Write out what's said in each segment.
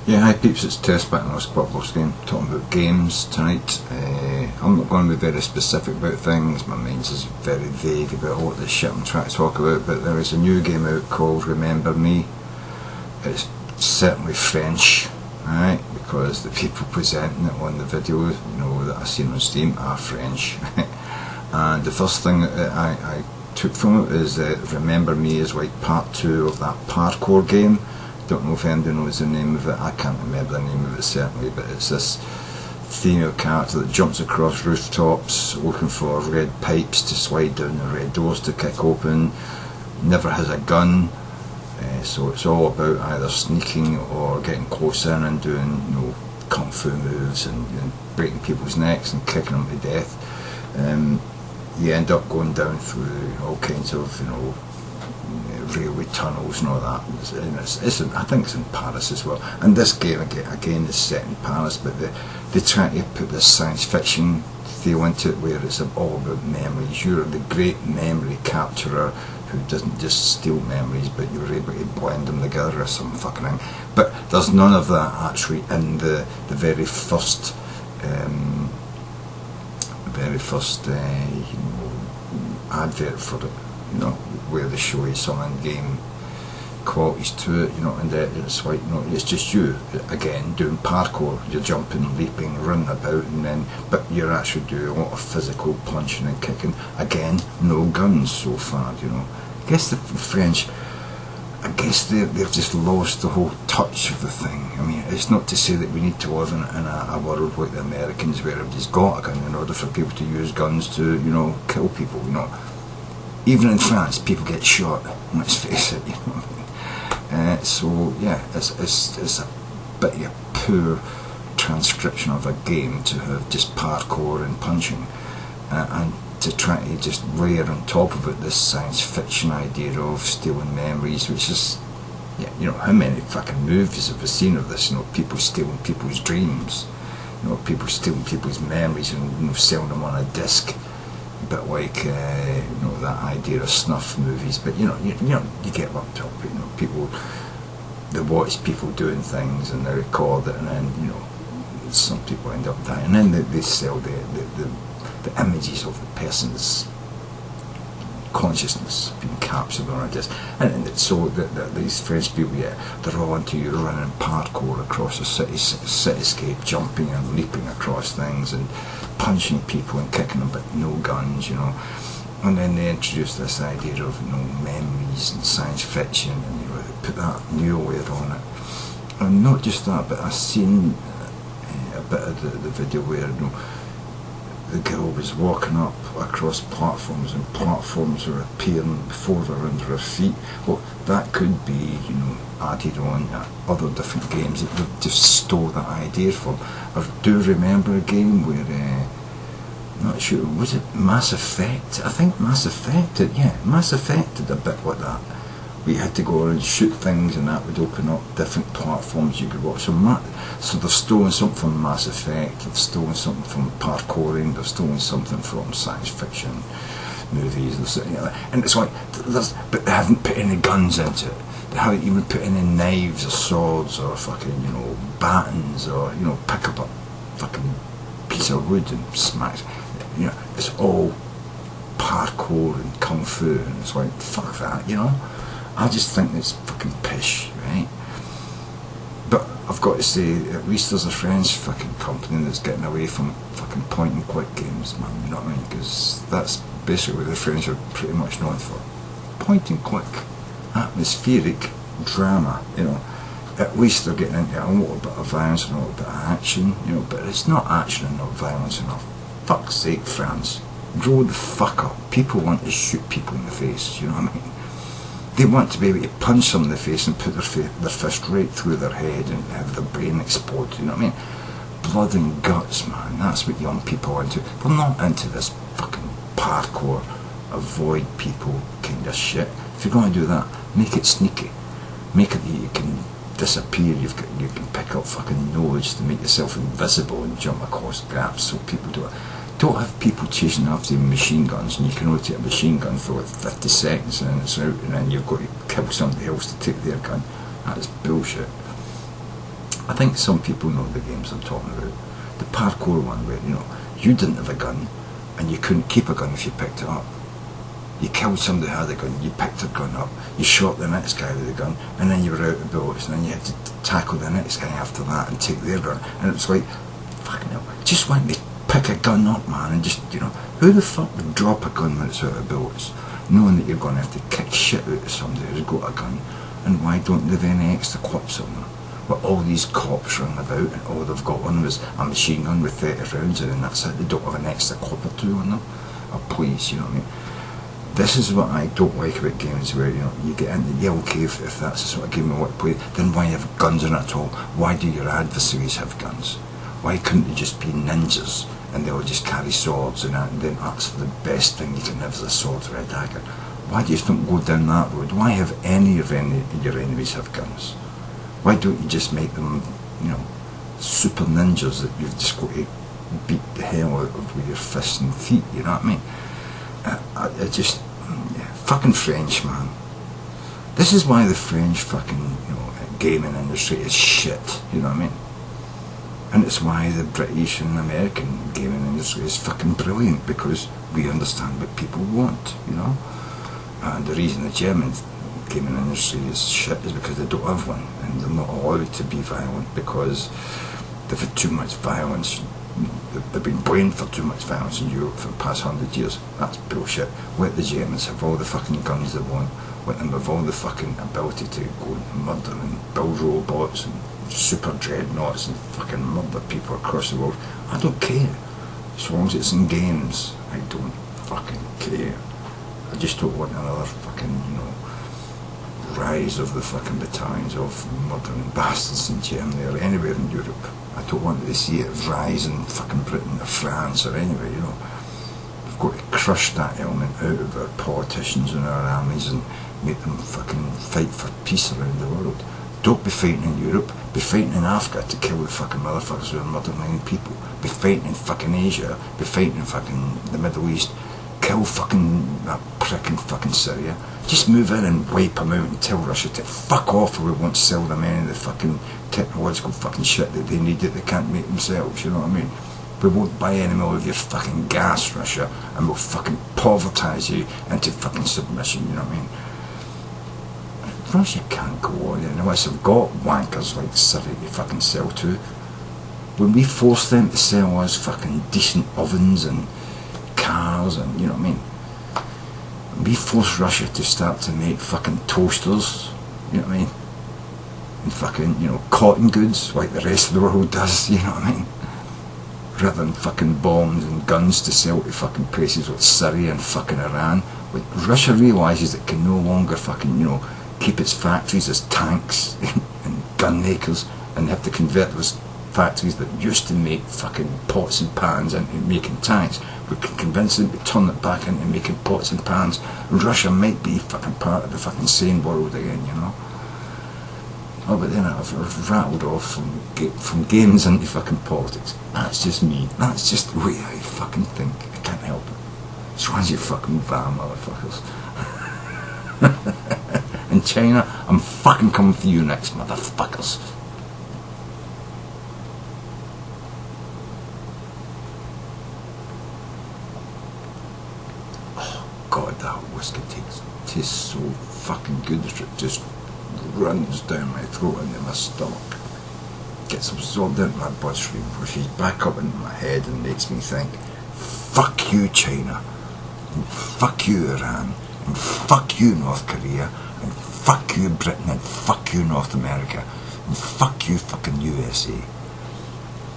Yeah, hi peeps, it's Tersse back in our Squadbox game, talking about games tonight. I'm not going to be very specific about things, my mind's is very vague about what the shit I'm trying to talk about, but there is a new game out called Remember Me. It's certainly French, right, because the people presenting it on the videos, that I've seen on Steam are French. And the first thing that I took from it is that Remember Me is like part 2 of that parkour game. Don't know if anybody knows the name of it. I can't remember the name of it certainly, but it's this female character that jumps across rooftops looking for red pipes to slide down the red doors to kick open, never has a gun, so it's all about either sneaking or getting close in and doing kung fu moves and breaking people's necks and kicking them to death. You end up going down through all kinds of railway tunnels and all that, and I think it's in Paris as well. And this game again is set in Paris, but they try to put this science fiction feel into it, where it's all about memories. You're the great memory capturer who doesn't just steal memories, but you're able to blend them together or some fucking thing. But there's none of that actually in the very first advert for it, where they show you some in-game qualities to it, and it's like, it's just you, again, doing parkour. You're jumping, leaping, running about, but you're actually doing a lot of physical punching and kicking. Again, no guns so far, I guess the French, they've just lost the whole touch of the thing. I mean, it's not to say that we need to live in a world like the Americans where everybody's got a gun in order for people to use guns to, kill people, Even in France, people get shot, let's face it, so yeah, it's a bit of a poor transcription of a game to have just parkour and punching, and to try to just layer on top of it this science fiction idea of stealing memories, which is, how many fucking movies have we seen of this, people stealing people's dreams, people stealing people's memories and selling them on a disc. A bit like that idea of snuff movies, but you get what I'm talking about. People, they watch people doing things and they record it, and then some people end up dying, and then they sell the images of the person's consciousness being captured on a disc, and so that these French people, they're all into you running parkour across a cityscape, jumping and leaping across things and punching people and kicking them, but no guns, and then they introduce this idea of memories and science fiction, and they put that new layer on it. And not just that, but I've seen a bit of the video where the girl was walking up across platforms, and platforms are appearing before they're under her feet. Well, that could be, added on other different games that they've just stole that idea from. I do remember a game where, not sure, was it Mass Effect? I think Mass Effect did a bit like that. We had to go and shoot things, and that would open up different platforms you could watch. So they've stolen something from Mass Effect, they've stolen something from parkouring, they've stolen something from science fiction movies, and it's like, but they haven't put any guns into it. They haven't even put any knives or swords or fucking, batons, or, pick up a fucking piece of wood and smack. It's all parkour and kung fu, and it's like, fuck that, I just think it's fucking pish, right? But I've got to say, at least there's a French fucking company that's getting away from fucking point and click games, man, you know what I mean? Because that's basically what the French are pretty much known for. Point and click, atmospheric drama, At least they're getting into a little bit of violence and a little bit of action, but it's not action and not violence enough. Fuck's sake, France, grow the fuck up. People want to shoot people in the face, you know what I mean? They want to be able to punch them in the face and put their fist right through their head and have their brain explode, you know what I mean? Blood and guts, man, that's what young people are into. They're not into this fucking parkour, avoid people kind of shit. If you're going to do that, make it sneaky. Make it that you can disappear, you can pick up fucking nodes to make yourself invisible and jump across gaps so people don't have people chasing after you with machine guns, and you can only take a machine gun for like 50 seconds and then it's out, and then you've got to kill somebody else to take their gun. That is bullshit. I think some people know the games I'm talking about. The parkour one where, you know, you didn't have a gun and you couldn't keep a gun if you picked it up. You killed somebody who had a gun, you picked a gun up, you shot the next guy with a gun, and then you were out of bullets, and then you had to tackle the next guy after that and take their gun. And it was like, fucking hell, just why don't they pick a gun up, man, and just, you know, who the fuck would drop a gun when it's out of bullets, knowing that you're going to have to kick shit out of somebody who's got a gun? And why don't they have any extra clips on them? But all these cops running about and all they've got on was a machine gun with 30 rounds in, and that's it. They don't have an extra clip or two on them. Oh please, you know what I mean? This is what I don't like about games where, you know, you get into, yeah, okay, if that's the sort of game I want to play, then why have guns in it at all? Why do your adversaries have guns? Why couldn't they just be ninjas and they'll just carry swords and that, and then that's the best thing you can have is a sword or a dagger? Why do you just don't go down that road? Why have any of your enemies have guns? Why don't you just make them, you know, super ninjas that you've just got to beat the hell out of with your fists and feet, you know what I mean? I just, yeah, fucking French, man. This is why the French fucking, you know, gaming industry is shit, you know what I mean? And it's why the British and American gaming industry is fucking brilliant, because we understand what people want, you know? And the reason the German gaming industry is shit is because they don't have one, and they're not allowed to be violent because they've had too much violence. They've been blamed for too much violence in Europe for the past 100 years. That's bullshit. Let the Germans have all the fucking guns they want. Let them have all the fucking ability to go and murder and build robots and super dreadnoughts and fucking murder people across the world. I don't care. As long as it's in games, I don't fucking care. I just don't want another fucking, you know, rise of the fucking battalions of murdering bastards in Germany or anywhere in Europe. I don't want to see it rise in fucking Britain or France or anywhere, you know. We've got to crush that element out of our politicians and our armies and make them fucking fight for peace around the world. Don't be fighting in Europe, be fighting in Africa to kill the fucking motherfuckers who are murdering people. Be fighting in fucking Asia, be fighting in fucking the Middle East. Kill fucking that prick in fucking Syria. Just move in and wipe them out and tell Russia to fuck off, or we won't sell them any of the fucking technological fucking shit that they need that they can't make themselves, you know what I mean? We won't buy any more of your fucking gas, Russia, and we'll fucking povertise you into fucking submission, you know what I mean? Russia can't go on unless they've got wankers like Syria to fucking sell to. When we force them to sell us fucking decent ovens and cars and, you know what I mean, we force Russia to start to make fucking toasters, you know what I mean, and fucking, you know, cotton goods like the rest of the world does, you know what I mean, rather than fucking bombs and guns to sell to fucking places like Syria and fucking Iran. When Russia realises it can no longer fucking, you know, keep its factories as tanks and gun makers, and have to convert those factories that used to make fucking pots and pans into making tanks. We can convince them to turn it back into making pots and pans, and Russia might be fucking part of the fucking sane world again, you know. Oh, but then I've rattled off from games into fucking politics. That's just me. That's just the way I fucking think. I can't help it. As long as you fucking van, motherfuckers. In China, I'm fucking coming for you next, motherfuckers. God, that whiskey tastes so fucking good that it just runs down my throat into my stomach. Gets absorbed into my bloodstream, pushes back up into my head and makes me think, fuck you China, and fuck you Iran, and fuck you North Korea, and fuck you Britain, and fuck you North America, and fuck you fucking USA.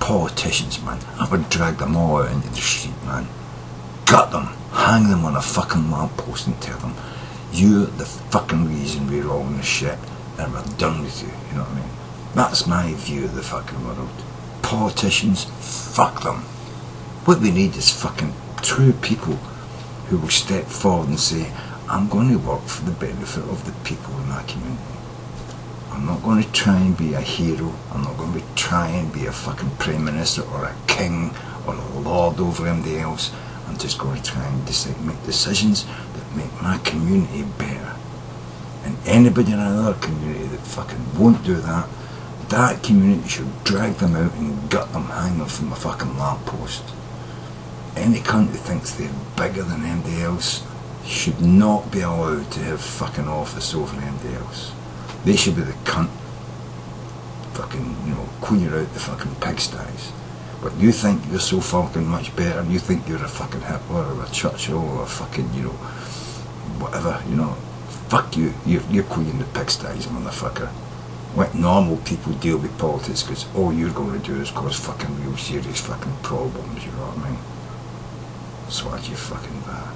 Politicians, man, I would drag them all out into the street, man. Gut them, hang them on a fucking lamppost and tell them, you're the fucking reason we're all in this shit, and we're done with you, you know what I mean? That's my view of the fucking world. Politicians, fuck them. What we need is fucking true people who will step forward and say, I'm going to work for the benefit of the people in my community. I'm not going to try and be a hero. I'm not going to try and be a fucking Prime Minister or a king or a lord over anybody else. I'm just going to try and make decisions that make my community better. And anybody in another community that fucking won't do that, that community should drag them out and gut them, hang them from a fucking lamppost. Any cunt who thinks they're bigger than anybody else should not be allowed to have fucking office over anybody else. They should be the cunt fucking, you know, clear out the fucking pigsties. But you think you're so fucking much better, you think you're a fucking Hitler or a Churchill or a fucking, you know, whatever, you know, fuck you, you're cleaning the pigsties, motherfucker. Let normal people deal with politics, because all you're going to do is cause fucking real serious fucking problems, you know what I mean? Swat you fucking bad.